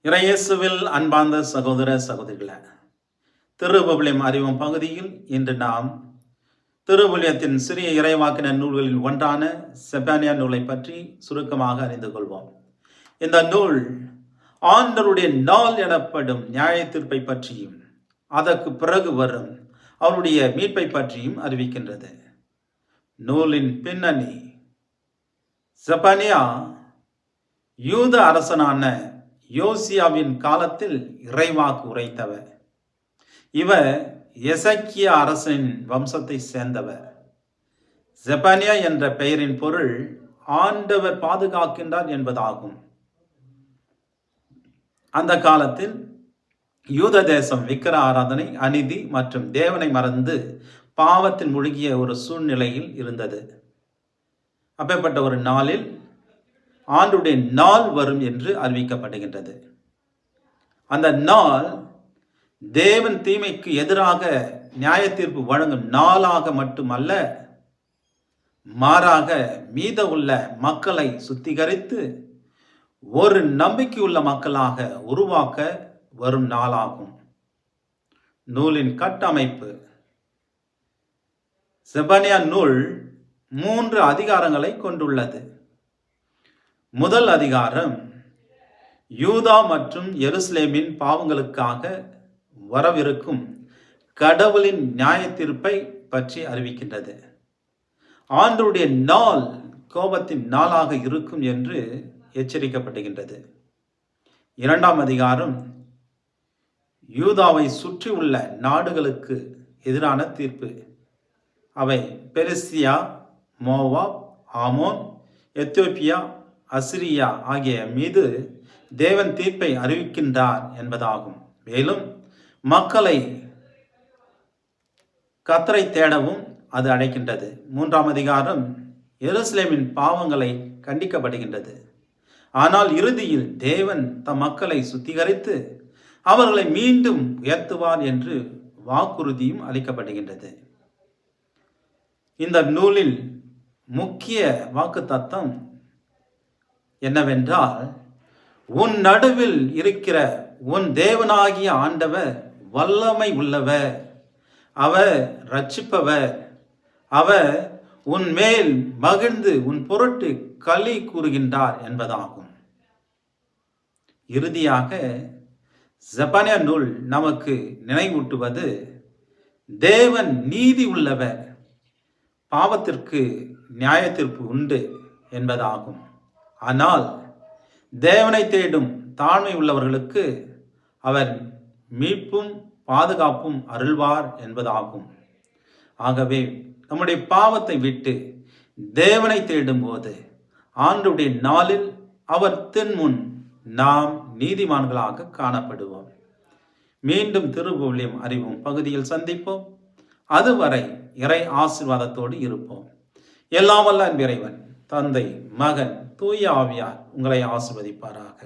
இறையேசுவில் அன்பார்ந்த சகோதர சகோதரிகளே, திருவிவிலியம் அறிவும் பகுதியில் இன்று நாம் திருவிவிலியத்தின் சிறிய இறைவாக்கின நூல்களில் ஒன்றான செப்பனியா நூலை பற்றி சுருக்கமாக அறிந்து கொள்வோம். இந்த நூல் ஆண்டவருடைய நாள் எனப்படும் நியாய தீர்ப்பை பற்றியும் அதற்கு பிறகு வரும் அவருடைய மீட்பை பற்றியும் அறிவிக்கின்றது. நூலின் பின்னணி: செப்பனியா யூத அரசனான யோசியாவின் காலத்தில் இறைவாக்கு உரைத்தவர். இவர் எசேக்கியா அரசனின் வம்சத்தை சேர்ந்தவர். செப்பனியா என்ற பெயரின் பொருள் ஆண்டவர் பாதுகாக்கின்றார் என்பதாகும். அந்த காலத்தில் யூத தேசம் விக்கிர ஆராதனை, அநீதி மற்றும் தேவனை மறந்து பாவத்தில் மூழ்கிய ஒரு சூழ்நிலையில் இருந்தது. அப்பேற்பட்ட ஒரு நாளில் ஆண்டுடைய நாள் வரும் என்று அறிவிக்கப்படுகின்றது. அந்த நாள் தேவன் தீமைக்கு எதிராக நியாய தீர்ப்பு வழங்கும் நாளாக மட்டுமல்ல, மாறாக மீத உள்ள மக்களை சுத்திகரித்து ஒரு நம்பிக்கையுள்ள மக்களாக உருவாக்க வரும் நாளாகும். நூலின் கட்டமைப்பு: செப்பனியா நூல் 3 அதிகாரங்களை கொண்டுள்ளது. முதல் அதிகாரம் யூதா மற்றும் எருசலேமின் பாவங்களுக்காக வரவிருக்கும் கடவுளின் நியாய தீர்ப்பை பற்றி அறிவிக்கின்றது. ஆண்டவருடைய நாள் கோபத்தின் நாளாக இருக்கும் என்று எச்சரிக்கப்படுகின்றது. இரண்டாம் அதிகாரம் யூதாவை சுற்றி உள்ள நாடுகளுக்கு எதிரான தீர்ப்பு. அவை பெருசியா, மோவாப், ஆமோன், எத்தியோப்பியா, அசிரியா ஆகிய மீது தேவன் தீர்ப்பை அறிவிக்கின்றார் என்பதாகும். மேலும் மக்களை கர்த்தரை தேடவும் அது அழைக்கின்றது. மூன்றாம் அதிகாரம் எருசலேமின் பாவங்களை கண்டிக்கப்படுகின்றது. ஆனால் இறுதியில் தேவன் தம் மக்களை சுத்திகரித்து அவர்களை மீண்டும் உயர்த்துவார் என்று வாக்குறுதியும் அளிக்கப்படுகின்றது. இந்த நூலில் முக்கிய வாக்குத்தத்தம் என்னவென்றால், உன் நடுவில் இருக்கிற உன் தேவனாகிய ஆண்டவர் வல்லமை உள்ளவர், அவர் ரட்சிப்பவர், அவர் உன் மேல் மகிழ்ந்து உன் பொருட்டு களி கூறுகின்றார் என்பதாகும். இறுதியாக செப்பனியா நூல் நமக்கு நினைவூட்டுவது தேவன் நீதி உள்ளவர், பாவத்திற்கு நியாய தீர்ப்பு உண்டு என்பதாகும். ஆனால் தேவனை தேடும் தாழ்மை உள்ளவர்களுக்கு அவர் மீட்பும் பாதுகாப்பும் அருள்வார் என்பதாகும். ஆகவே நம்முடைய பாவத்தை விட்டு தேவனை தேடும் போது ஆண்டவருடைய நாளில் அவர் முன் நாம் நீதிமான்களாக காணப்படுவோம். மீண்டும் திருவிவிலியம் அறிவும் பகுதியில் சந்திப்போம். அதுவரை இறை ஆசீர்வாதத்தோடு இருப்போம். எல்லாம் வல்ல இறைவன், தந்தை, மகன், தூய ஆவியார் உங்களை ஆசீர்வதிப்பாராக.